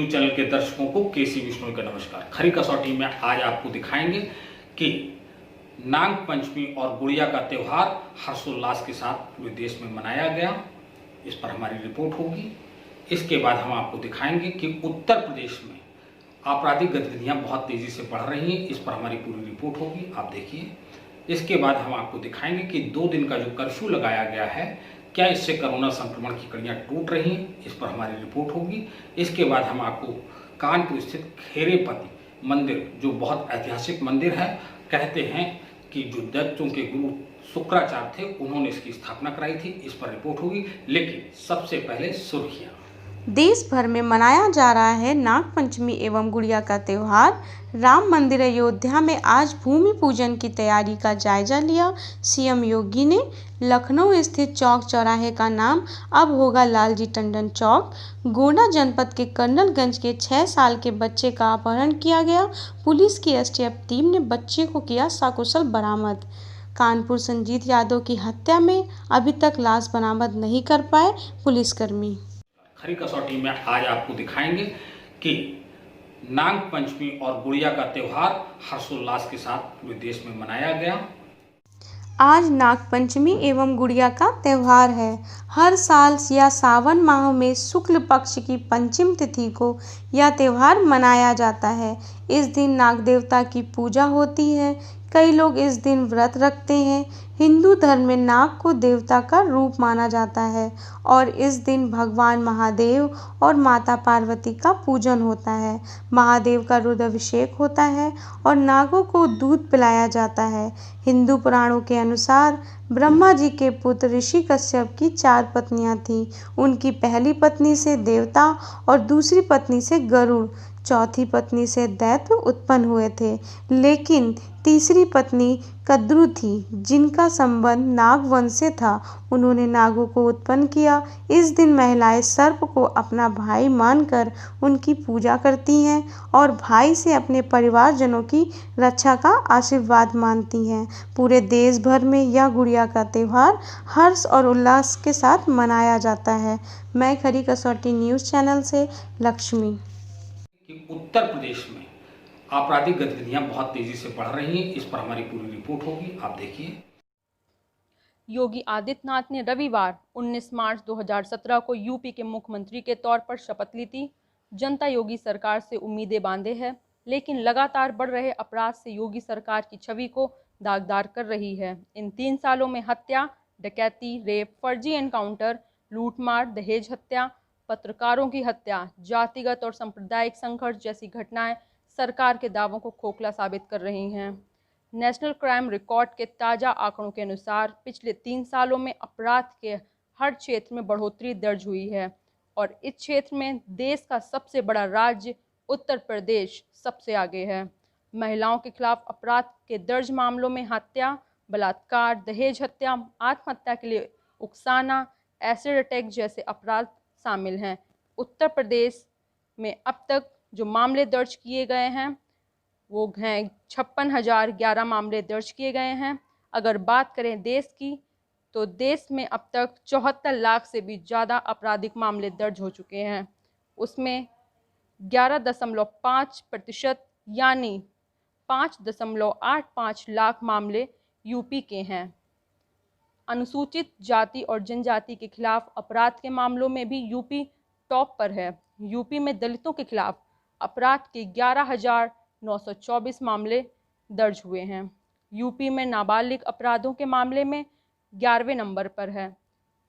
News channel के दर्शकों को केसी विश्नोई का नमस्कार। खरी कसौटी में आज आपको दिखाएंगे कि नाग पंचमी और गुड़िया का त्यौहार हर्षोल्लास के साथ पूरे देश में मनाया गया। इस पर हमारी रिपोर्ट होगी। इसके बाद हम आपको दिखाएंगे कि उत्तर प्रदेश में आपराधिक गतिविधियां बहुत तेजी से बढ़ रही हैं। इस पर हमारी पूरी रिपोर्ट होगी, आप देखिए। इसके बाद हम आपको दिखाएंगे कि 2 दिन का जो कर्फ्यू लगाया गया है, क्या इससे कोरोना संक्रमण की कड़ियां टूट रही हैं। इस पर हमारी रिपोर्ट होगी। इसके बाद हम आपको कानपुर स्थित खेरेपति मंदिर, जो बहुत ऐतिहासिक मंदिर है, कहते हैं कि जो दैत्यों के गुरु शुक्राचार्य थे, उन्होंने इसकी स्थापना कराई थी। इस पर रिपोर्ट होगी। लेकिन सबसे पहले सुर्खियां। देश भर में मनाया जा रहा है नाग पंचमी एवं गुड़िया का त्यौहार। राम मंदिर अयोध्या में आज भूमि पूजन की तैयारी का जायजा लिया। सीएम योगी ने लखनऊ स्थित चौक चौराहे का नाम अब होगा लालजी टंडन चौक। गोंडा जनपद के कर्नलगंज के 6 साल के बच्चे का अपहरण किया गया। पुलिस की एसटीएफ टीम ने बच्चे को किया सकुशल बरामद। कानपुर संजीत यादव की हत्या में अभी तक लाश बरामद नहीं कर पाए पुलिसकर्मी। खरी कसौटी में आज आपको दिखाएंगे कि नाग पंचमी और गुड़िया का त्यौहार हर्षोल्लास के साथ पूरे देश में मनाया गया। आज नाग पंचमी एवं गुड़िया का त्यौहार है। हर साल या सावन माह में शुक्ल पक्ष की पंचम तिथि को यह त्यौहार मनाया जाता है। इस दिन नाग देवता की पूजा होती है। कई लोग इस दिन व्रत रखते हैं। हिंदू धर्म में नाग को देवता का रूप माना जाता है और इस दिन भगवान महादेव और माता पार्वती का पूजन होता है। महादेव का रुद्राभिषेक होता है और नागों को दूध पिलाया जाता है। हिंदू पुराणों के अनुसार ब्रह्मा जी के पुत्र ऋषि कश्यप की 4 पत्नियां थीं। उनकी पहली पत्नी से देवता और दूसरी पत्नी से गरुड़, चौथी पत्नी से दैत्य उत्पन्न हुए थे। लेकिन तीसरी पत्नी कद्रु थी, जिनका संबंध नागवंश से था। उन्होंने नागों को उत्पन्न किया। इस दिन महिलाएं सर्प को अपना भाई मानकर उनकी पूजा करती हैं और भाई से अपने परिवारजनों की रक्षा का आशीर्वाद मांगती हैं। पूरे देश भर में यह गुड़िया का त्यौहार हर्ष और उल्लास के साथ मनाया जाता है। मैं खरी कसौटी न्यूज़ चैनल से लक्ष्मी। कि उत्तर प्रदेश में आपराधिक गतिविधियां बहुत तेजी से बढ़ रही हैं। इस पर हमारी पूरी रिपोर्ट होगी, आप देखिए। योगी आदित्यनाथ ने रविवार 19 मार्च 2017 को यूपी के मुख्यमंत्री के तौर पर शपथ ली थी। जनता योगी सरकार से उम्मीदें बांधे है, लेकिन लगातार बढ़ रहे अपराध से योगी सरकार की छवि को दागदार कर रही है। इन 3 सालों में हत्या, डकैती, रेप, फर्जी एनकाउंटर, लूटमार, दहेज हत्या, पत्रकारों की हत्या, जातिगत और सांप्रदायिक संघर्ष जैसी घटनाएं सरकार के दावों को खोखला साबित कर रही हैं। नेशनल क्राइम रिकॉर्ड के ताज़ा आंकड़ों के अनुसार पिछले 3 सालों में अपराध के हर क्षेत्र में बढ़ोतरी दर्ज हुई है और इस क्षेत्र में देश का सबसे बड़ा राज्य उत्तर प्रदेश सबसे आगे है। महिलाओं के खिलाफ अपराध के दर्ज मामलों में हत्या, बलात्कार, दहेज हत्या, आत्महत्या के लिए उकसाना, एसिड अटैक जैसे अपराध शामिल हैं। उत्तर प्रदेश में अब तक जो मामले दर्ज किए गए हैं वो हैं 56,011 मामले दर्ज किए गए हैं। अगर बात करें देश की, तो देश में अब तक 74 लाख से भी ज़्यादा आपराधिक मामले दर्ज हो चुके हैं। उसमें 11.5% यानी 5.85 लाख मामले यूपी के हैं। अनुसूचित जाति और जनजाति के खिलाफ अपराध के मामलों में भी यूपी टॉप पर है। यूपी में दलितों के खिलाफ अपराध के 11,924 मामले दर्ज हुए हैं। यूपी में नाबालिग अपराधों के मामले में 11वें नंबर पर है।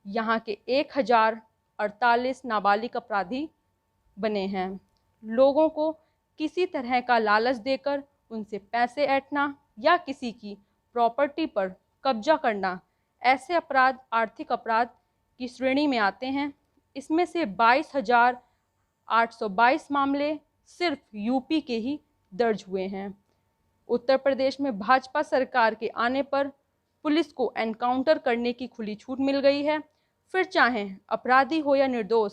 यहाँ के 1,048 नाबालिग अपराधी बने हैं। लोगों को किसी तरह का लालच देकर उनसे पैसे ऐंठना या किसी की प्रॉपर्टी पर कब्जा करना, ऐसे अपराध आर्थिक अपराध की श्रेणी में आते हैं। इसमें से 22,822 मामले सिर्फ यूपी के ही दर्ज हुए हैं। उत्तर प्रदेश में भाजपा सरकार के आने पर पुलिस को एनकाउंटर करने की खुली छूट मिल गई है। फिर चाहे अपराधी हो या निर्दोष,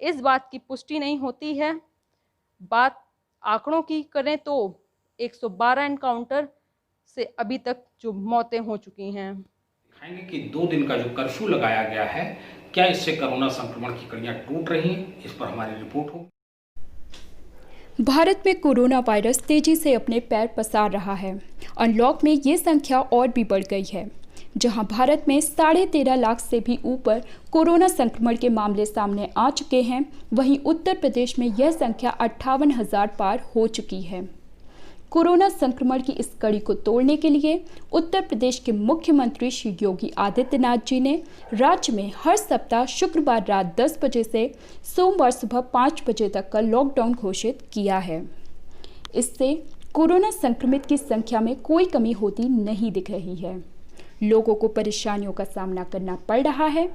इस बात की पुष्टि नहीं होती है। बात आंकड़ों की करें तो 112 एनकाउंटर से अभी तक जो मौतें हो चुकी हैं। दिखाएंगे कि 2 दिन का जो कर्फ्यू लगाया गया है, क्या इससे कोरोना संक्रमण की कड़ियां टूट रही हैं। इस पर हमारी रिपोर्ट हो। भारत में कोरोना वायरस तेजी से अपने पैर पसार रहा है। अनलॉक में ये संख्या और भी बढ़ गई है। जहां भारत में 13.5 लाख से भी ऊपर कोरोना संक्रमण के मामले सामने आ चुके हैं, वहीं उत्तर प्रदेश में यह संख्या 58,000 पार हो चुकी है। कोरोना संक्रमण की इस कड़ी को तोड़ने के लिए उत्तर प्रदेश के मुख्यमंत्री श्री योगी आदित्यनाथ जी ने राज्य में हर सप्ताह शुक्रवार रात 10 बजे से सोमवार सुबह 5 बजे तक का लॉकडाउन घोषित किया है। इससे कोरोना संक्रमित की संख्या में कोई कमी होती नहीं दिख रही है। लोगों को परेशानियों का सामना करना पड़ रहा है।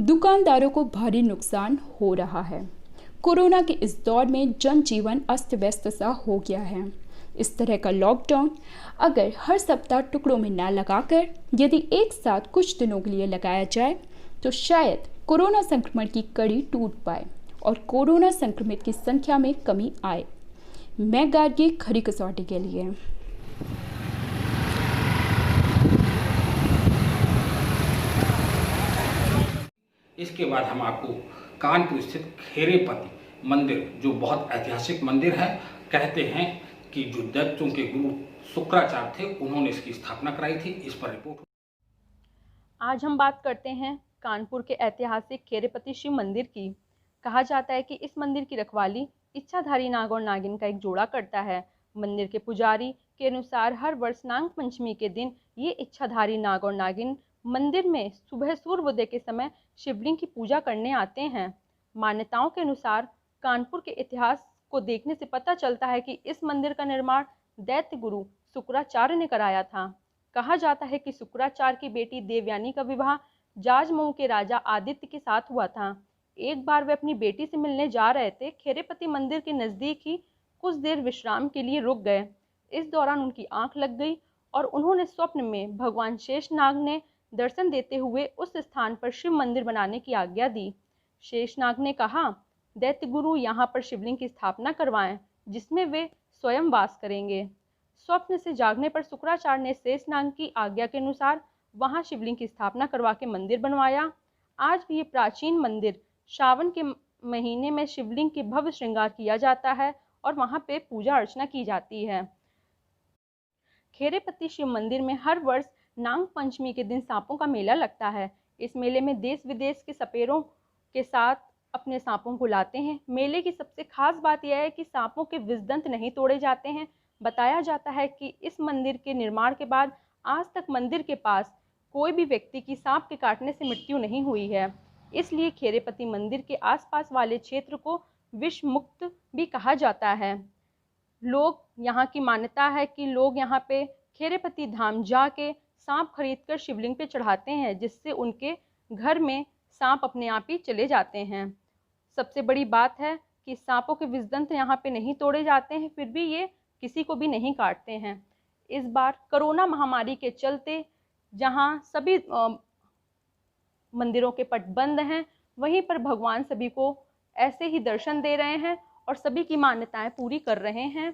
दुकानदारों को भारी नुकसान हो रहा है। कोरोना के इस दौर में जनजीवन अस्त व्यस्त सा हो गया है। इस तरह का लॉकडाउन अगर हर सप्ताह टुकड़ों में न लगाकर यदि एक साथ कुछ दिनों के लिए लगाया जाए तो शायद कोरोना संक्रमण की कड़ी टूट पाए और कोरोना संक्रमित की संख्या में कमी आए। मैं गार्गी, खरी कसौटी के लिए। इसके बाद हम आपको कानपुर स्थित खेरेपति मंदिर, जो बहुत ऐतिहासिक मंदिर है, कहते हैं कि जो दैत्यों के गुरु शुक्राचार्य थे, उन्होंने इसकी स्थापना कराई थी। इस पर रिपोर्ट। आज हम बात करते हैं कानपुर के ऐतिहासिक खेरेपति शिव मंदिर की। कहा जाता है कि इस मंदिर की रखवाली इच्छाधारी नाग और नागिन का एक जोड़ा करता है। मंदिर के पुजारी के अनुसार हर वर्ष नाग पंचमी के दिन ये इच्छाधारी नाग और नागिन मंदिर में सुबह सूर्योदय के समय शिवलिंग की पूजा करने आते हैं। मान्यताओं के अनुसार कानपुर के इतिहास को देखने से पता चलता है कि इस मंदिर का निर्माण दैत्य गुरु शुक्राचार्य ने कराया था। कहा जाता है कि शुक्राचार्य की बेटी देवयानी का विवाह जाजमऊ के राजा आदित्य के साथ हुआ था। एक बार वे अपनी बेटी से मिलने जा रहे थे। खेरेपति मंदिर के नज़दीक ही कुछ देर विश्राम के लिए रुक गए। इस दौरान उनकी आंख लग गई और उन्होंने स्वप्न में भगवान शेषनाग ने दर्शन देते हुए उस स्थान पर शिव मंदिर बनाने की आज्ञा दी। शेषनाग ने कहा, दैत्य गुरु यहाँ पर शिवलिंग की स्थापना करवाएं, जिसमें वे स्वयं वास करेंगे। स्वप्न से जागने पर शुक्राचार्य ने शेषनाग की आज्ञा के अनुसार वहाँ शिवलिंग की स्थापना करवा के मंदिर बनवाया। आज भी ये प्राचीन मंदिर श्रावण के महीने में शिवलिंग के भव्य श्रृंगार किया जाता है और वहाँ पे पूजा अर्चना की जाती है। खेरेपति शिव मंदिर में हर वर्ष नाग पंचमी के दिन सांपों का मेला लगता है। इस मेले में देश विदेश के सपेरों के साथ अपने सांपों को लाते हैं। मेले की सबसे खास बात यह है कि सांपों के विषदंत नहीं तोड़े जाते हैं। बताया जाता है कि इस मंदिर के निर्माण के बाद आज तक मंदिर के पास कोई भी व्यक्ति की सांप के काटने से मृत्यु नहीं हुई है। इसलिए खेरेपति मंदिर के आसपास वाले क्षेत्र को विष मुक्त भी कहा जाता है। लोग यहाँ की मान्यता है कि लोग यहाँ पे खेरेपति धाम जाके सांप खरीदकर शिवलिंग पे चढ़ाते हैं, जिससे उनके घर में सांप अपने आप ही चले जाते हैं। सबसे बड़ी बात है कि सांपों के विषदंत यहाँ पे नहीं तोड़े जाते हैं, फिर भी ये किसी को भी नहीं काटते हैं। इस बार कोरोना महामारी के चलते जहाँ सभी मंदिरों के पट बंद हैं, वहीं पर भगवान सभी को ऐसे ही दर्शन दे रहे हैं और सभी की मान्यताएं पूरी कर रहे हैं,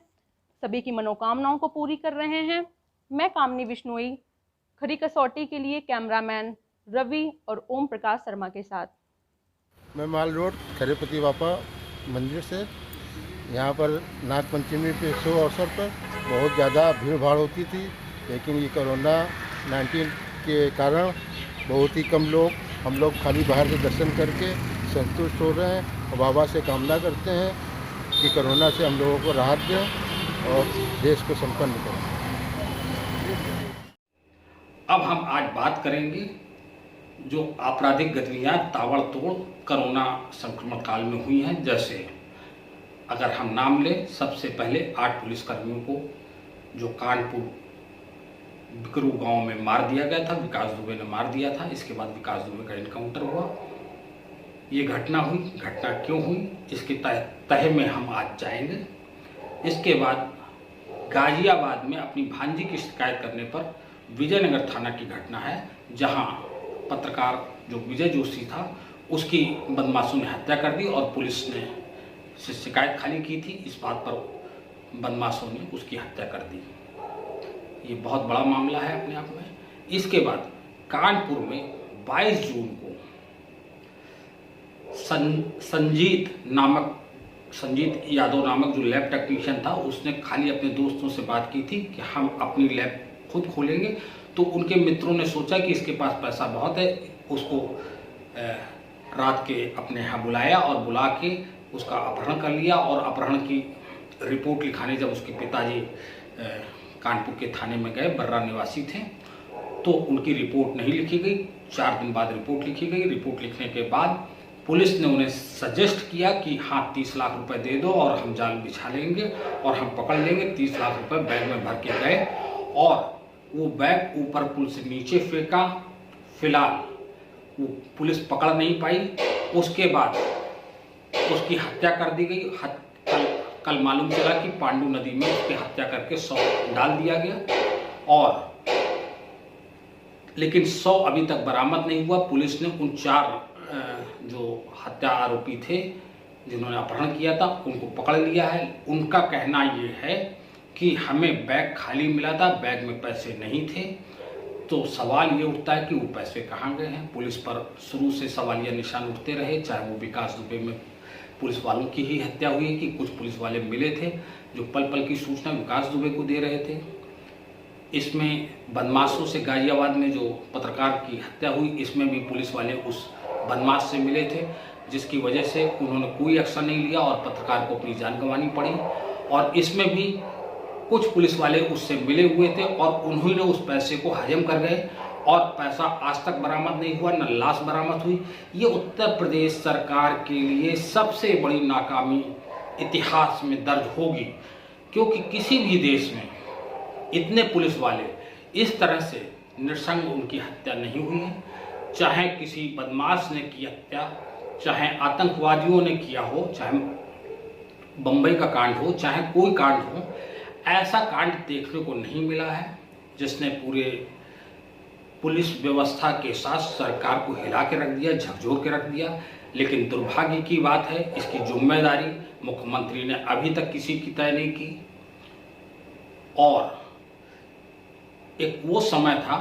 सभी की मनोकामनाओं को पूरी कर रहे हैं। मैं कामनी विश्नोई, खरी कसौटी के लिए कैमरामैन रवि और ओम प्रकाश शर्मा के साथ। मैं माल रोड खेरेपति बापा मंदिर से, यहाँ पर नाग पंचमी के शुभ अवसर पर बहुत ज़्यादा भीड़ भाड़ होती थी, लेकिन ये कोरोना 19 के कारण बहुत ही कम लोग, हम लोग खाली बाहर से दर्शन करके संतुष्ट हो रहे हैं और बाबा से कामना करते हैं कि कोरोना से हम लोगों को राहत दें और देश को संपन्न करें। अब हम आज बात करेंगे जो आपराधिक गतिविधियां ताबड़तोड़ कोरोना संक्रमण काल में हुई हैं। जैसे अगर हम नाम लें, सबसे पहले 8 पुलिसकर्मियों को जो कानपुर बिकरू गांव में मार दिया गया था, विकास दुबे ने मार दिया था। इसके बाद विकास दुबे का इनकाउंटर हुआ। ये घटना हुई, घटना क्यों हुई इसके तह में हम आज जाएंगे। इसके बाद गाजियाबाद में अपनी भांजी की शिकायत करने पर विजयनगर थाना की घटना है, जहां पत्रकार जो विजय जोशी था उसकी बदमाशों ने हत्या कर दी और पुलिस ने से शिकायत खाली की थी। इस बात पर बदमाशों ने उसकी हत्या कर दी। ये बहुत बड़ा मामला है अपने आप में। इसके बाद कानपुर में 22 जून को संजीत नामक संजीत यादव नामक जो लैब टेक्नीशियन था, उसने खाली अपने दोस्तों से बात की थी कि हम अपनी लैब खुद खोलेंगे। तो उनके मित्रों ने सोचा कि इसके पास पैसा बहुत है, उसको रात के अपने यहाँ बुलाया और बुला के उसका अपहरण कर लिया। और अपहरण की रिपोर्ट लिखाने जब उसके पिताजी कानपुर के थाने में गए, बर्रा निवासी थे, तो उनकी रिपोर्ट नहीं लिखी गई। 4 दिन बाद रिपोर्ट लिखी गई। रिपोर्ट लिखने के बाद पुलिस ने उन्हें सजेस्ट किया कि हाँ 30 लाख रुपए दे दो और हम जाल बिछा लेंगे और हम पकड़ लेंगे। 30 लाख रुपए बैग में भर के गए और वो बैग ऊपर पुल से नीचे फेंका। फिलहाल वो पुलिस पकड़ नहीं पाई। उसके बाद उसकी हत्या कर दी गई। कल मालूम चला कि पांडू नदी में उसकी हत्या करके 100 डाल दिया गया और लेकिन 100 अभी तक बरामद नहीं हुआ। पुलिस ने उन 4 जो हत्या आरोपी थे जिन्होंने अपहरण किया था उनको पकड़ लिया है। उनका कहना ये है कि हमें बैग खाली मिला था, बैग में पैसे नहीं थे। तो सवाल ये उठता है कि वो पैसे कहाँ गए हैं। पुलिस पर शुरू से सवालिया निशान उठते रहे, चाहे वो विकास दुबे में पुलिस वालों की ही हत्या हुई कि कुछ पुलिस वाले मिले थे जो पल पल की सूचना विकास दुबे को दे रहे थे। इसमें बदमाशों से गाजियाबाद में जो पत्रकार की हत्या हुई, इसमें भी पुलिस वाले उस बदमाश से मिले थे, जिसकी वजह से उन्होंने कोई एक्शन नहीं लिया और पत्रकार को अपनी जान गंवानी पड़ी। और इसमें भी कुछ पुलिस वाले उससे मिले हुए थे और उन्होंने उस पैसे को हजम कर गए और पैसा आज तक बरामद नहीं हुआ, न लाश बरामद हुई। ये उत्तर प्रदेश सरकार के लिए सबसे बड़ी नाकामी इतिहास में दर्ज होगी, क्योंकि किसी भी देश में इतने पुलिस वाले इस तरह से नृशंस उनकी हत्या नहीं हुई है। चाहे किसी बदमाश ने की हत्या, चाहे आतंकवादियों ने किया हो, चाहे बम्बई का कांड हो, चाहे कोई कांड हो, ऐसा कांड देखने को नहीं मिला है जिसने पूरे पुलिस व्यवस्था के साथ सरकार को हिला के रख दिया, झकझोर के रख दिया। लेकिन दुर्भाग्य की बात है, इसकी जिम्मेदारी मुख्यमंत्री ने अभी तक किसी की तय नहीं की। और एक वो समय था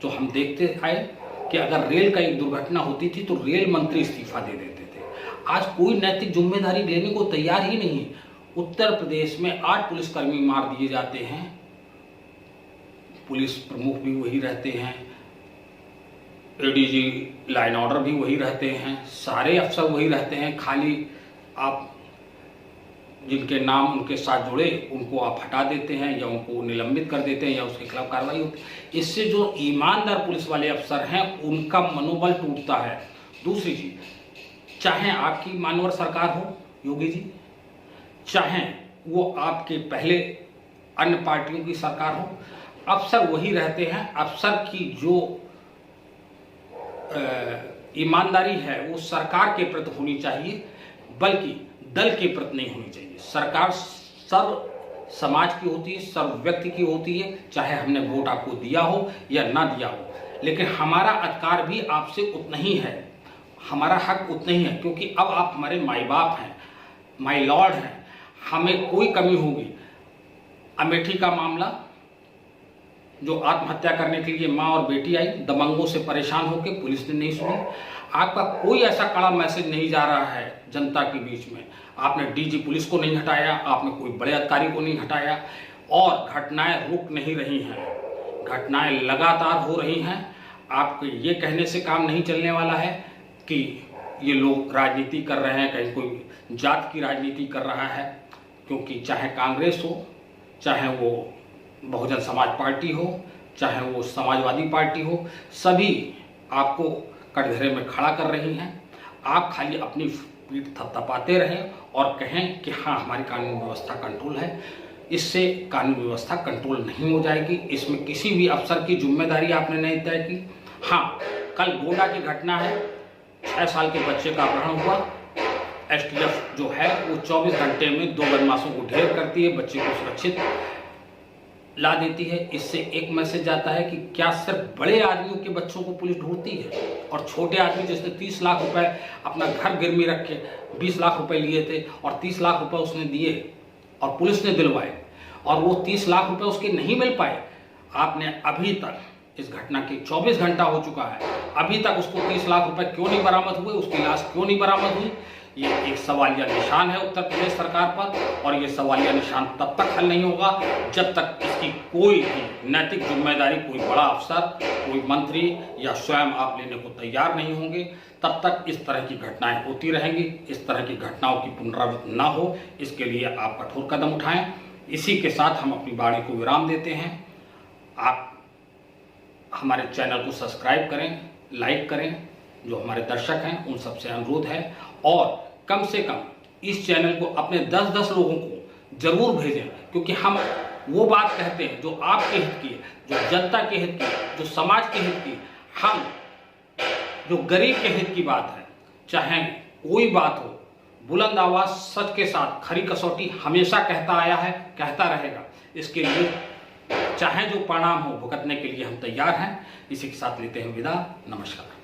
जो हम देखते आए कि अगर रेल का एक दुर्घटना होती थी तो रेल मंत्री इस्तीफा दे देते थे। आज कोई नैतिक जिम्मेदारी लेने को तैयार ही नहीं। उत्तर प्रदेश में 8 पुलिसकर्मी मार दिए जाते हैं, पुलिस प्रमुख भी वही रहते हैं, एडीजी लाइन ऑर्डर भी वही रहते हैं, सारे अफसर वही रहते हैं। खाली आप जिनके नाम उनके साथ जुड़े उनको आप हटा देते हैं या उनको निलंबित कर देते हैं या उसके खिलाफ कार्रवाई होती है। इससे जो ईमानदार पुलिस वाले अफसर हैं उनका मनोबल टूटता है। दूसरी चीज, चाहे आपकी मानवर सरकार हो योगी जी, चाहे वो आपके पहले अन्य पार्टियों की सरकार हो, अफसर वही रहते हैं। अफसर की जो ईमानदारी है वो सरकार के प्रति होनी चाहिए, बल्कि दल के प्रति नहीं होनी चाहिए। सरकार सर्व समाज की होती है, सर्व व्यक्ति की होती है, चाहे हमने वोट आपको दिया हो या ना दिया हो। लेकिन हमारा अधिकार भी आपसे उतना ही है, हमारा हक उतना ही है, क्योंकि अब आप हमारे माई बाप हैं, माई लॉर्ड हैं। हमें कोई कमी होगी, अमेठी का मामला जो आत्महत्या करने के लिए माँ और बेटी आई, दबंगों से परेशान होकर पुलिस ने नहीं सुनी। आपका कोई ऐसा कड़ा मैसेज नहीं जा रहा है जनता के बीच में। आपने डीजी पुलिस को नहीं हटाया, आपने कोई बड़े अधिकारी को नहीं हटाया और घटनाएं रुक नहीं रही हैं, घटनाएं लगातार हो रही हैं। आपके ये कहने से काम नहीं चलने वाला है कि ये लोग राजनीति कर रहे हैं, कहीं कोई जात की राजनीति कर रहा है, क्योंकि चाहे कांग्रेस हो, चाहे वो बहुजन समाज पार्टी हो, चाहे वो समाजवादी पार्टी हो, सभी आपको कटघरे में खड़ा कर रही हैं। आप खाली अपनी पीठ थपथपाते रहें और कहें कि हाँ हमारी कानून व्यवस्था कंट्रोल है। इससे कानून व्यवस्था कंट्रोल नहीं हो जाएगी। इसमें किसी भी अफसर की जिम्मेदारी आपने नहीं तय की। हाँ, कल गोंडा की घटना है, 6 साल के बच्चे का अपहरण हुआ। एसटीएफ जो है वो 24 घंटे में 2 बदमाशों को ढेर करती है, बच्चे को सुरक्षित ला देती है। इससे एक मैसेज जाता है कि क्या सिर्फ बड़े आदमियों के बच्चों को पुलिस ढूंढती है और छोटे आदमी जिसने 30 लाख रुपए अपना घर गिरवी रख के 20 लाख रुपए लिए थे और 30 लाख रुपए उसने दिए और पुलिस ने दिलवाए और वो 30 लाख रुपए उसके नहीं मिल पाए। आपने अभी तक, इस घटना के 24 घंटा हो चुका है, अभी तक उसको 30 लाख रुपए क्यों नहीं बरामद हुए, उसकी लाश क्यों नहीं बरामद हुई, ये एक सवालिया निशान है उत्तर प्रदेश सरकार पर, और ये सवालिया निशान तब तक हल नहीं होगा जब तक इसकी कोई भी नैतिक जिम्मेदारी कोई बड़ा अफसर, कोई मंत्री या स्वयं आप लेने को तैयार नहीं होंगे। तब तक इस तरह की घटनाएं होती रहेंगी। इस तरह की घटनाओं की पुनरावृत्ति ना हो, इसके लिए आप कठोर कदम उठाएं। इसी के साथ हम अपनी वाणी को विराम देते हैं। आप हमारे चैनल को सब्सक्राइब करें, लाइक करें। जो हमारे दर्शक हैं उन सबसे अनुरोध है, और कम से कम इस चैनल को अपने 10-10 लोगों को जरूर भेजें, क्योंकि हम वो बात कहते हैं जो आपके हित की है, जो जनता के हित की है, जो समाज के हित की है। हम जो गरीब के हित की बात है, चाहे कोई बात हो, बुलंद आवाज सच के साथ खरी कसौटी हमेशा कहता आया है, कहता रहेगा। इसके लिए चाहे जो परिणाम हो भुगतने के लिए हम तैयार हैं। इसी के साथ लेते हैं विदा। नमस्कार।